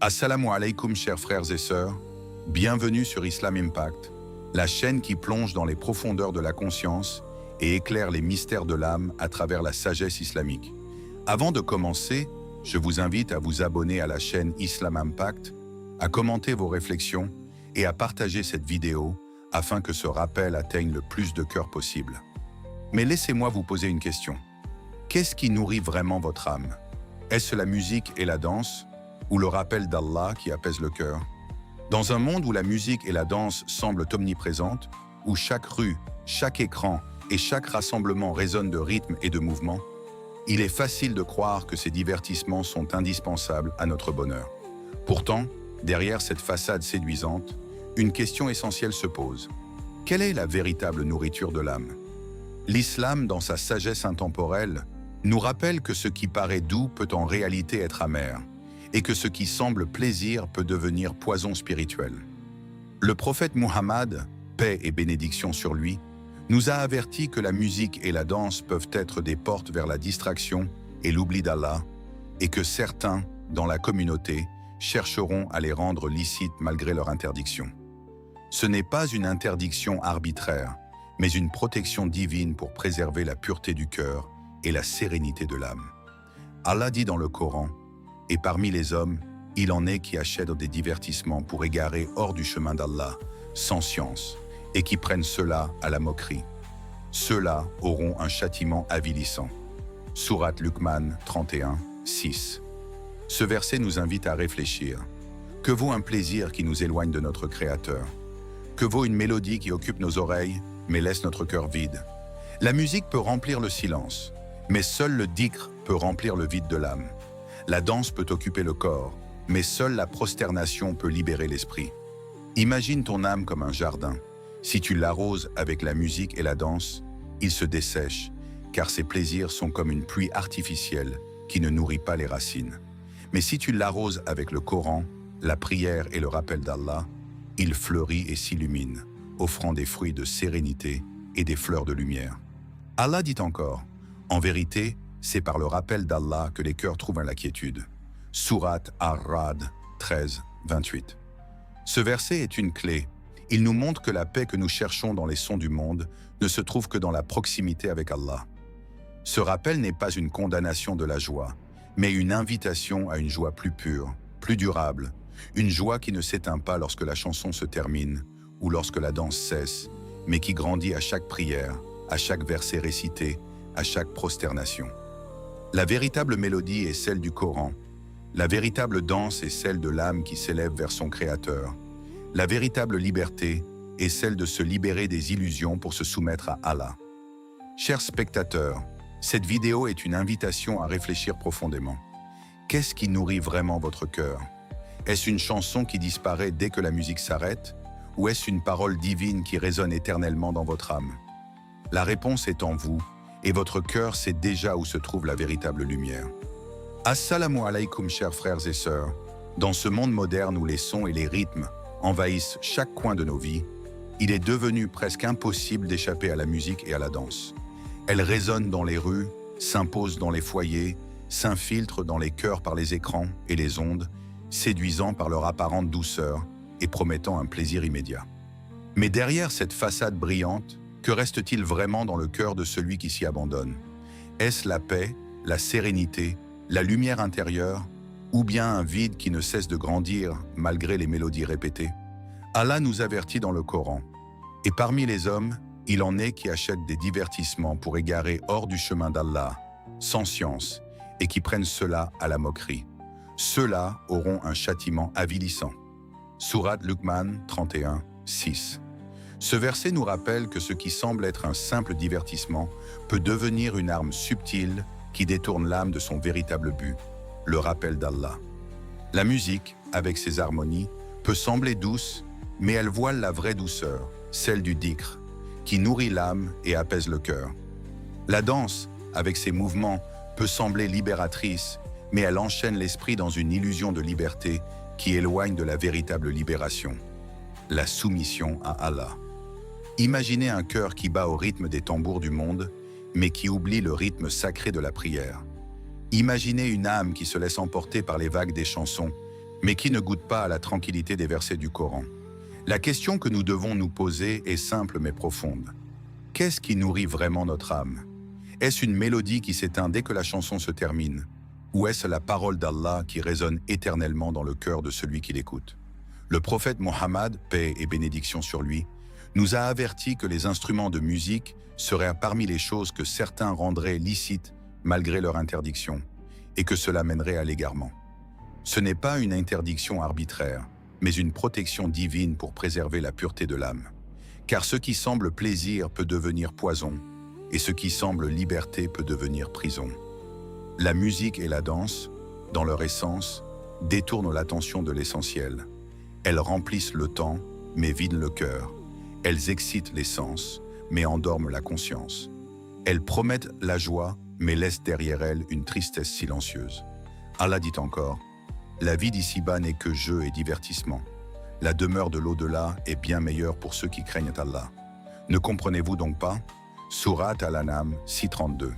Assalamu alaikum chers frères et sœurs, bienvenue sur Islam Impact, la chaîne qui plonge dans les profondeurs de la conscience et éclaire les mystères de l'âme à travers la sagesse islamique. Avant de commencer, je vous invite à vous abonner à la chaîne Islam Impact, à commenter vos réflexions et à partager cette vidéo afin que ce rappel atteigne le plus de cœurs possible. Mais laissez-moi vous poser une question. Qu'est-ce qui nourrit vraiment votre âme? Est-ce la musique et la danse ou le rappel d'Allah qui apaise le cœur? Dans un monde où la musique et la danse semblent omniprésentes, où chaque rue, chaque écran et chaque rassemblement résonnent de rythme et de mouvement, il est facile de croire que ces divertissements sont indispensables à notre bonheur. Pourtant, derrière cette façade séduisante, une question essentielle se pose. Quelle est la véritable nourriture de l'âme? L'islam, dans sa sagesse intemporelle, nous rappelle que ce qui paraît doux peut en réalité être amer, et que ce qui semble plaisir peut devenir poison spirituel. Le prophète Muhammad, paix et bénédiction sur lui, nous a averti que la musique et la danse peuvent être des portes vers la distraction et l'oubli d'Allah, et que certains, dans la communauté, chercheront à les rendre licites malgré leur interdiction. Ce n'est pas une interdiction arbitraire, mais une protection divine pour préserver la pureté du cœur et la sérénité de l'âme. Allah dit dans le Coran: « Et parmi les hommes, il en est qui achètent des divertissements pour égarer hors du chemin d'Allah, sans science, et qui prennent cela à la moquerie. Ceux-là auront un châtiment avilissant. » Sourate Luqman 31, 6. Ce verset nous invite à réfléchir. Que vaut un plaisir qui nous éloigne de notre Créateur? Que vaut une mélodie qui occupe nos oreilles, mais laisse notre cœur vide? La musique peut remplir le silence, mais seul le dhikr peut remplir le vide de l'âme. La danse peut occuper le corps, mais seule la prosternation peut libérer l'esprit. Imagine ton âme comme un jardin. Si tu l'arroses avec la musique et la danse, il se dessèche, car ses plaisirs sont comme une pluie artificielle qui ne nourrit pas les racines. Mais si tu l'arroses avec le Coran, la prière et le rappel d'Allah, il fleurit et s'illumine, offrant des fruits de sérénité et des fleurs de lumière. Allah dit encore: « En vérité, c'est par le rappel d'Allah que les cœurs trouvent la quiétude. » Sourate Ar-Ra'd 13, 28. Ce verset est une clé. Il nous montre que la paix que nous cherchons dans les sons du monde ne se trouve que dans la proximité avec Allah. Ce rappel n'est pas une condamnation de la joie, mais une invitation à une joie plus pure, plus durable, une joie qui ne s'éteint pas lorsque la chanson se termine ou lorsque la danse cesse, mais qui grandit à chaque prière, à chaque verset récité, à chaque prosternation. La véritable mélodie est celle du Coran. La véritable danse est celle de l'âme qui s'élève vers son Créateur. La véritable liberté est celle de se libérer des illusions pour se soumettre à Allah. Chers spectateurs, cette vidéo est une invitation à réfléchir profondément. Qu'est-ce qui nourrit vraiment votre cœur? Est-ce une chanson qui disparaît dès que la musique s'arrête? Ou est-ce une parole divine qui résonne éternellement dans votre âme? La réponse est en vous, et votre cœur sait déjà où se trouve la véritable lumière. Assalamu alaikum chers frères et sœurs. Dans ce monde moderne où les sons et les rythmes envahissent chaque coin de nos vies, il est devenu presque impossible d'échapper à la musique et à la danse. Elle résonne dans les rues, s'impose dans les foyers, s'infiltre dans les cœurs par les écrans et les ondes, séduisant par leur apparente douceur et promettant un plaisir immédiat. Mais derrière cette façade brillante, que reste-t-il vraiment dans le cœur de celui qui s'y abandonne? Est-ce la paix, la sérénité, la lumière intérieure, ou bien un vide qui ne cesse de grandir malgré les mélodies répétées? Allah nous avertit dans le Coran: « Et parmi les hommes, il en est qui achètent des divertissements pour égarer hors du chemin d'Allah, sans science, et qui prennent cela à la moquerie. Ceux-là auront un châtiment avilissant. » Sourate Luqman 31, 6. Ce verset nous rappelle que ce qui semble être un simple divertissement peut devenir une arme subtile qui détourne l'âme de son véritable but, le rappel d'Allah. La musique, avec ses harmonies, peut sembler douce, mais elle voile la vraie douceur, celle du dhikr, qui nourrit l'âme et apaise le cœur. La danse, avec ses mouvements, peut sembler libératrice, mais elle enchaîne l'esprit dans une illusion de liberté qui éloigne de la véritable libération, la soumission à Allah. Imaginez un cœur qui bat au rythme des tambours du monde, mais qui oublie le rythme sacré de la prière. Imaginez une âme qui se laisse emporter par les vagues des chansons, mais qui ne goûte pas à la tranquillité des versets du Coran. La question que nous devons nous poser est simple mais profonde. Qu'est-ce qui nourrit vraiment notre âme? Est-ce une mélodie qui s'éteint dès que la chanson se termine? Ou est-ce la parole d'Allah qui résonne éternellement dans le cœur de celui qui l'écoute? Le prophète Mohammed, paix et bénédiction sur lui, nous a averti que les instruments de musique seraient parmi les choses que certains rendraient licites malgré leur interdiction, et que cela mènerait à l'égarement. Ce n'est pas une interdiction arbitraire, mais une protection divine pour préserver la pureté de l'âme. Car ce qui semble plaisir peut devenir poison, et ce qui semble liberté peut devenir prison. La musique et la danse, dans leur essence, détournent l'attention de l'essentiel. Elles remplissent le temps, mais vident le cœur. Elles excitent les sens, mais endorment la conscience. Elles promettent la joie, mais laissent derrière elles une tristesse silencieuse. Allah dit encore, « La vie d'ici-bas n'est que jeu et divertissement. La demeure de l'au-delà est bien meilleure pour ceux qui craignent Allah. Ne comprenez-vous donc pas ?» Sourate Al-An'am 6:32.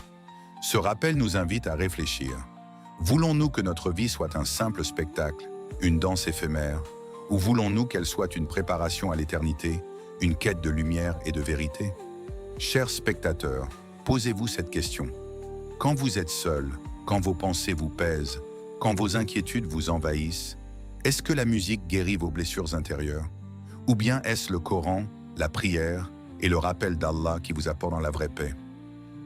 Ce rappel nous invite à réfléchir. Voulons-nous que notre vie soit un simple spectacle, une danse éphémère, ou voulons-nous qu'elle soit une préparation à l'éternité, une quête de lumière et de vérité? Chers spectateurs, posez-vous cette question. Quand vous êtes seul, quand vos pensées vous pèsent, quand vos inquiétudes vous envahissent, est-ce que la musique guérit vos blessures intérieures? Ou bien est-ce le Coran, la prière et le rappel d'Allah qui vous apportent la vraie paix?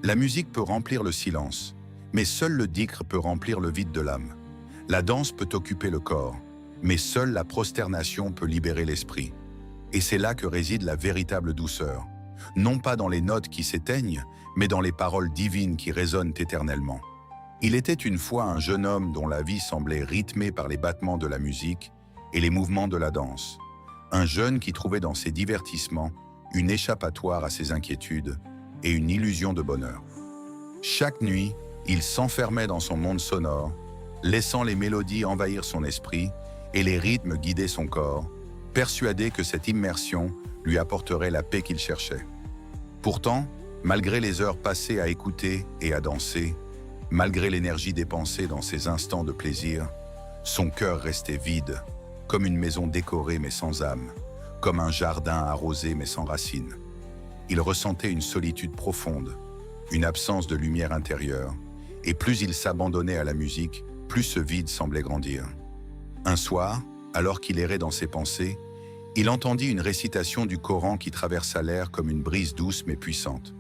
La musique peut remplir le silence, mais seul le dhikr peut remplir le vide de l'âme. La danse peut occuper le corps, mais seule la prosternation peut libérer l'esprit. Et c'est là que réside la véritable douceur, non pas dans les notes qui s'éteignent, mais dans les paroles divines qui résonnent éternellement. Il était une fois un jeune homme dont la vie semblait rythmée par les battements de la musique et les mouvements de la danse. Un jeune qui trouvait dans ses divertissements une échappatoire à ses inquiétudes et une illusion de bonheur. Chaque nuit, il s'enfermait dans son monde sonore, laissant les mélodies envahir son esprit et les rythmes guider son corps, persuadé que cette immersion lui apporterait la paix qu'il cherchait. Pourtant, malgré les heures passées à écouter et à danser, malgré l'énergie dépensée dans ces instants de plaisir, son cœur restait vide, comme une maison décorée mais sans âme, comme un jardin arrosé mais sans racines. Il ressentait une solitude profonde, une absence de lumière intérieure, et plus il s'abandonnait à la musique, plus ce vide semblait grandir. Un soir, alors qu'il errait dans ses pensées, il entendit une récitation du Coran qui traversa l'air comme une brise douce mais puissante.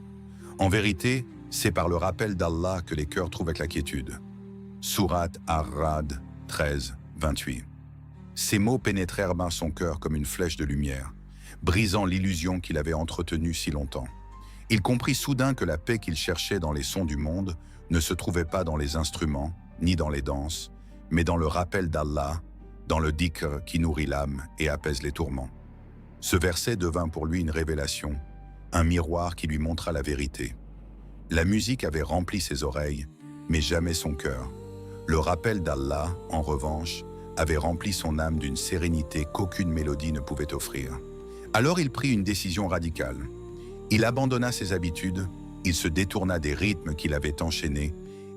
En vérité, c'est par le rappel d'Allah que les cœurs trouvent la quiétude. Sourate Ar-Ra'd 13:28. Ces mots pénétrèrent dans son cœur comme une flèche de lumière, brisant l'illusion qu'il avait entretenue si longtemps. Il comprit soudain que la paix qu'il cherchait dans les sons du monde ne se trouvait pas dans les instruments, ni dans les danses, mais dans le rappel d'Allah, dans le dhikr qui nourrit l'âme et apaise les tourments. Ce verset devint pour lui une révélation, un miroir qui lui montra la vérité. La musique avait rempli ses oreilles, mais jamais son cœur. Le rappel d'Allah, en revanche, avait rempli son âme d'une sérénité qu'aucune mélodie ne pouvait offrir. Alors il prit une décision radicale. Il abandonna ses habitudes, il se détourna des rythmes qu'il avait enchaînés,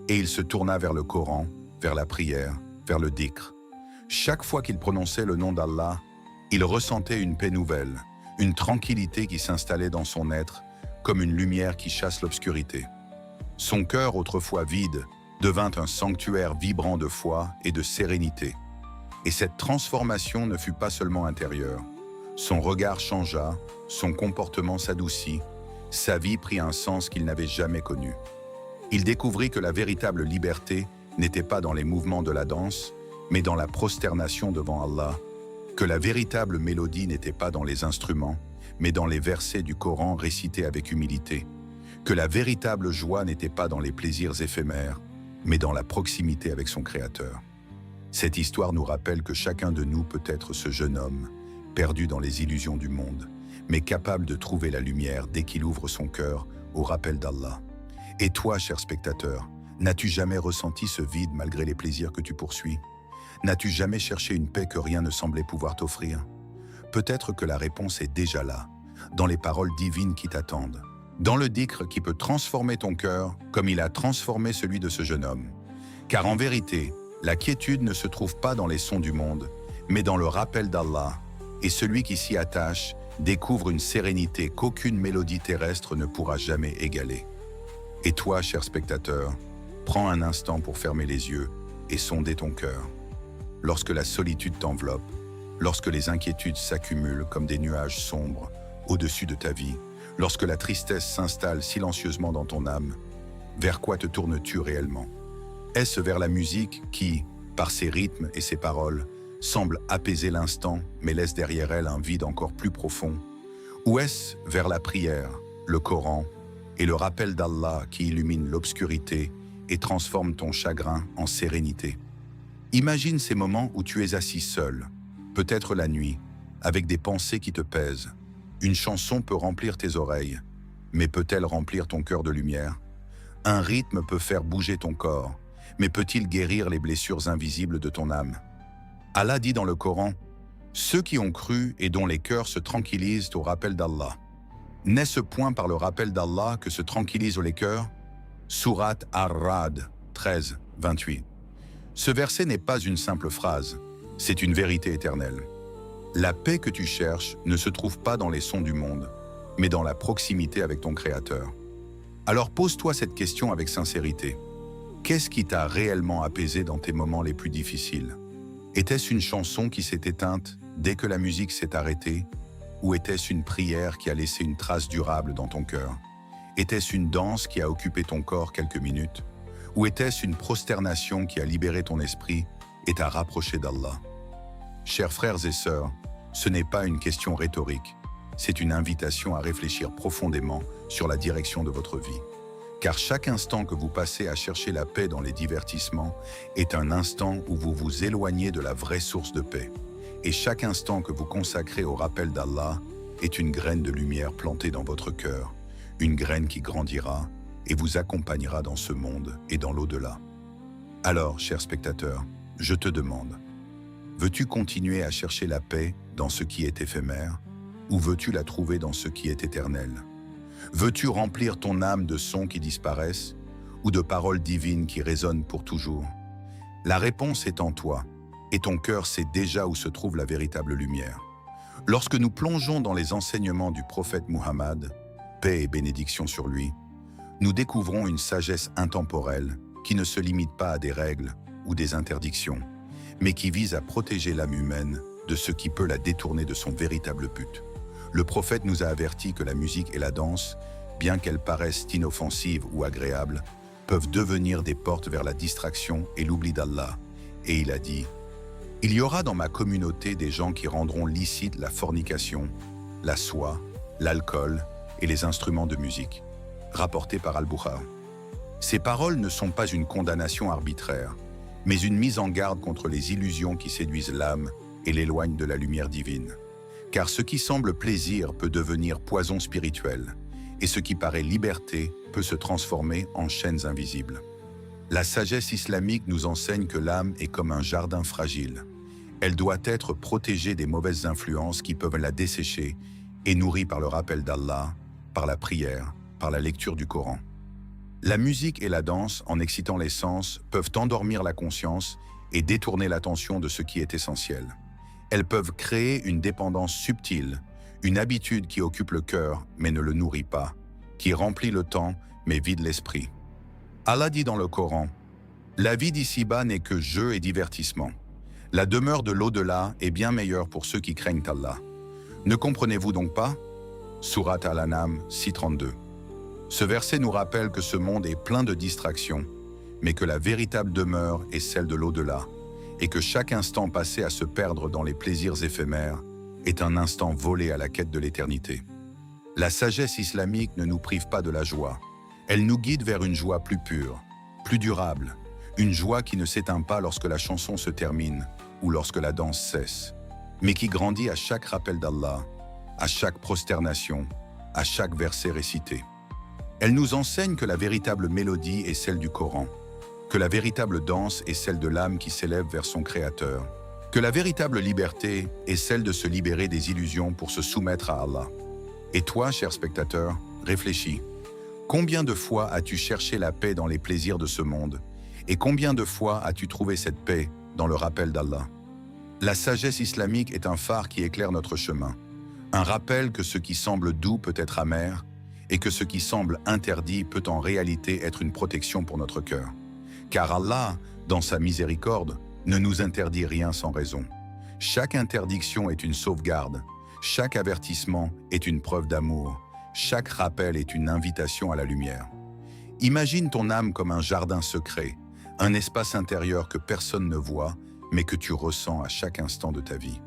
et il se tourna vers le Coran, vers la prière, vers le dhikr. Chaque fois qu'il prononçait le nom d'Allah, il ressentait une paix nouvelle, une tranquillité qui s'installait dans son être, comme une lumière qui chasse l'obscurité. Son cœur, autrefois vide, devint un sanctuaire vibrant de foi et de sérénité. Et cette transformation ne fut pas seulement intérieure. Son regard changea, son comportement s'adoucit, sa vie prit un sens qu'il n'avait jamais connu. Il découvrit que la véritable liberté n'était pas dans les mouvements de la danse, mais dans la prosternation devant Allah, que la véritable mélodie n'était pas dans les instruments, mais dans les versets du Coran récités avec humilité, que la véritable joie n'était pas dans les plaisirs éphémères, mais dans la proximité avec son Créateur. Cette histoire nous rappelle que chacun de nous peut être ce jeune homme, perdu dans les illusions du monde, mais capable de trouver la lumière dès qu'il ouvre son cœur au rappel d'Allah. Et toi, cher spectateur, n'as-tu jamais ressenti ce vide malgré les plaisirs que tu poursuis? N'as-tu jamais cherché une paix que rien ne semblait pouvoir t'offrir? Peut-être que la réponse est déjà là, dans les paroles divines qui t'attendent, dans le dhikr qui peut transformer ton cœur comme il a transformé celui de ce jeune homme. Car en vérité, La quiétude ne se trouve pas dans les sons du monde, mais dans le rappel d'Allah, et celui qui s'y attache découvre une sérénité qu'aucune mélodie terrestre ne pourra jamais égaler. Et toi, cher spectateur, prends un instant pour fermer les yeux et sonder ton cœur. Lorsque la solitude t'enveloppe, lorsque les inquiétudes s'accumulent comme des nuages sombres au-dessus de ta vie, lorsque la tristesse s'installe silencieusement dans ton âme, vers quoi te tournes-tu réellement? Est-ce vers la musique qui, par ses rythmes et ses paroles, semble apaiser l'instant mais laisse derrière elle un vide encore plus profond? Ou est-ce vers la prière, le Coran et le rappel d'Allah qui illumine l'obscurité et transforme ton chagrin en sérénité? Imagine ces moments où tu es assis seul, peut-être la nuit, avec des pensées qui te pèsent. Une chanson peut remplir tes oreilles, mais peut-elle remplir ton cœur de lumière? Un rythme peut faire bouger ton corps, mais peut-il guérir les blessures invisibles de ton âme? Allah dit dans le Coran, « Ceux qui ont cru et dont les cœurs se tranquillisent au rappel d'Allah. » N'est-ce point par le rappel d'Allah que se tranquillisent les cœurs? Sourate Ar-Ra'd 13, 28. Ce verset n'est pas une simple phrase, c'est une vérité éternelle. La paix que tu cherches ne se trouve pas dans les sons du monde, mais dans la proximité avec ton Créateur. Alors pose-toi cette question avec sincérité. Qu'est-ce qui t'a réellement apaisé dans tes moments les plus difficiles? Était-ce une chanson qui s'est éteinte dès que la musique s'est arrêtée? Ou était-ce une prière qui a laissé une trace durable dans ton cœur? Était-ce une danse qui a occupé ton corps quelques minutes? Ou était-ce une prosternation qui a libéré ton esprit et t'a rapproché d'Allah? Chers frères et sœurs, ce n'est pas une question rhétorique, c'est une invitation à réfléchir profondément sur la direction de votre vie. Car chaque instant que vous passez à chercher la paix dans les divertissements est un instant où vous vous éloignez de la vraie source de paix. Et chaque instant que vous consacrez au rappel d'Allah est une graine de lumière plantée dans votre cœur, une graine qui grandira et vous accompagnera dans ce monde et dans l'au-delà. Alors, cher spectateur, je te demande, veux-tu continuer à chercher la paix dans ce qui est éphémère ou veux-tu la trouver dans ce qui est éternel? Veux-tu remplir ton âme de sons qui disparaissent ou de paroles divines qui résonnent pour toujours? La réponse est en toi, et ton cœur sait déjà où se trouve la véritable lumière. Lorsque nous plongeons dans les enseignements du prophète Muhammad, paix et bénédiction sur lui, nous découvrons une sagesse intemporelle qui ne se limite pas à des règles ou des interdictions, mais qui vise à protéger l'âme humaine de ce qui peut la détourner de son véritable but. Le prophète nous a averti que la musique et la danse, bien qu'elles paraissent inoffensives ou agréables, peuvent devenir des portes vers la distraction et l'oubli d'Allah. Et il a dit, « Il y aura dans ma communauté des gens qui rendront licite la fornication, la soie, l'alcool et les instruments de musique. » Rapporté par Al-Bukhari. Ces paroles ne sont pas une condamnation arbitraire, mais une mise en garde contre les illusions qui séduisent l'âme et l'éloignent de la lumière divine. Car ce qui semble plaisir peut devenir poison spirituel, et ce qui paraît liberté peut se transformer en chaînes invisibles. La sagesse islamique nous enseigne que l'âme est comme un jardin fragile. Elle doit être protégée des mauvaises influences qui peuvent la dessécher et nourrie par le rappel d'Allah, par la prière, par la lecture du Coran. La musique et la danse, en excitant les sens, peuvent endormir la conscience et détourner l'attention de ce qui est essentiel. Elles peuvent créer une dépendance subtile, une habitude qui occupe le cœur mais ne le nourrit pas, qui remplit le temps mais vide l'esprit. Allah dit dans le Coran, « La vie d'ici-bas n'est que jeu et divertissement. La demeure de l'au-delà est bien meilleure pour ceux qui craignent Allah. Ne comprenez-vous donc pas ?» Sourate Al-An'am 6.32. Ce verset nous rappelle que ce monde est plein de distractions, mais que la véritable demeure est celle de l'au-delà, et que chaque instant passé à se perdre dans les plaisirs éphémères est un instant volé à la quête de l'éternité. La sagesse islamique ne nous prive pas de la joie. Elle nous guide vers une joie plus pure, plus durable, une joie qui ne s'éteint pas lorsque la chanson se termine ou lorsque la danse cesse, mais qui grandit à chaque rappel d'Allah, à chaque prosternation, à chaque verset récité. Elle nous enseigne que la véritable mélodie est celle du Coran, que la véritable danse est celle de l'âme qui s'élève vers son Créateur, que la véritable liberté est celle de se libérer des illusions pour se soumettre à Allah. Et toi, cher spectateur, réfléchis. Combien de fois as-tu cherché la paix dans les plaisirs de ce monde Et combien de fois as-tu trouvé cette paix dans le rappel d'Allah? La sagesse islamique est un phare qui éclaire notre chemin. Un rappel que ce qui semble doux peut être amer et que ce qui semble interdit peut en réalité être une protection pour notre cœur. Car Allah, dans sa miséricorde, ne nous interdit rien sans raison. Chaque interdiction est une sauvegarde, chaque avertissement est une preuve d'amour, chaque rappel est une invitation à la lumière. Imagine ton âme comme un jardin secret, un espace intérieur que personne ne voit, mais que tu ressens à chaque instant de ta vie.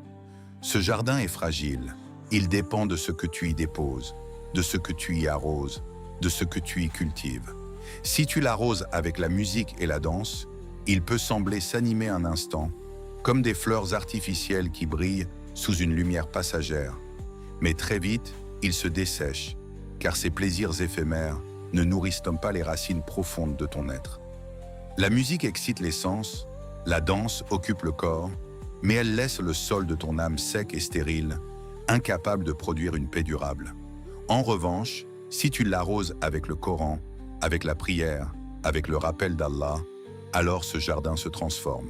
Ce jardin est fragile, il dépend de ce que tu y déposes, de ce que tu y arroses, de ce que tu y cultives. Si tu l'arroses avec la musique et la danse, il peut sembler s'animer un instant, comme des fleurs artificielles qui brillent sous une lumière passagère. Mais très vite, il se dessèche, car ces plaisirs éphémères ne nourrissent pas les racines profondes de ton être. La musique excite les sens, la danse occupe le corps, mais elle laisse le sol de ton âme sec et stérile, incapable de produire une paix durable. En revanche, si tu l'arroses avec le Coran, avec la prière, avec le rappel d'Allah, alors ce jardin se transforme.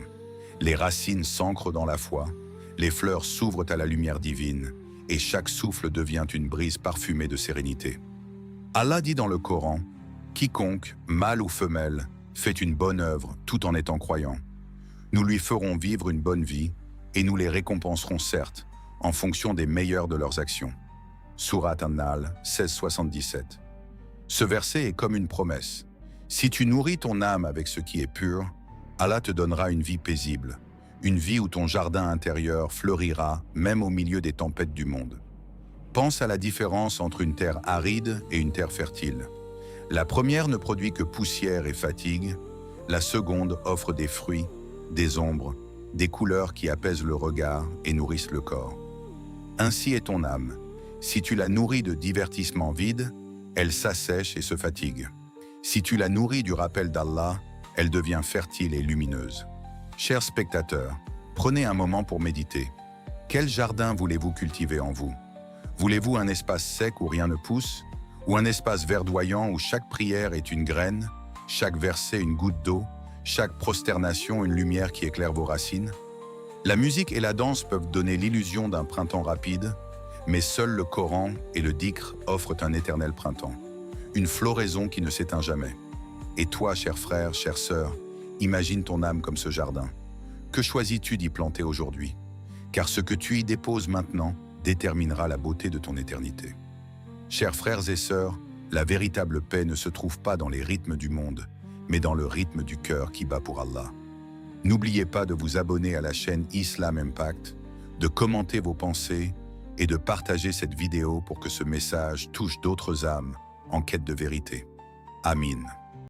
Les racines s'ancrent dans la foi, les fleurs s'ouvrent à la lumière divine, et chaque souffle devient une brise parfumée de sérénité. Allah dit dans le Coran, « Quiconque, mâle ou femelle, fait une bonne œuvre tout en étant croyant. Nous lui ferons vivre une bonne vie, et nous les récompenserons certes, en fonction des meilleures de leurs actions. » Sourate An-Nahl 16-77. Ce verset est comme une promesse. Si tu nourris ton âme avec ce qui est pur, Allah te donnera une vie paisible, une vie où ton jardin intérieur fleurira même au milieu des tempêtes du monde. Pense à la différence entre une terre aride et une terre fertile. La première ne produit que poussière et fatigue, la seconde offre des fruits, des ombres, des couleurs qui apaisent le regard et nourrissent le corps. Ainsi est ton âme. Si tu la nourris de divertissements vides, elle s'assèche et se fatigue. Si tu la nourris du rappel d'Allah, elle devient fertile et lumineuse. Chers spectateurs, prenez un moment pour méditer. Quel jardin voulez-vous cultiver en vous? Voulez-vous un espace sec où rien ne pousse? Ou un espace verdoyant où chaque prière est une graine, chaque verset une goutte d'eau, chaque prosternation une lumière qui éclaire vos racines? La musique et la danse peuvent donner l'illusion d'un printemps rapide, mais seul le Coran et le dhikr offrent un éternel printemps, une floraison qui ne s'éteint jamais. Et toi, cher frère, chère sœur, imagine ton âme comme ce jardin. Que choisis-tu d'y planter aujourd'hui? Car ce que tu y déposes maintenant déterminera la beauté de ton éternité. Chers frères et sœurs, la véritable paix ne se trouve pas dans les rythmes du monde, mais dans le rythme du cœur qui bat pour Allah. N'oubliez pas de vous abonner à la chaîne Islam Impact, de commenter vos pensées et de partager cette vidéo pour que ce message touche d'autres âmes en quête de vérité. Amin.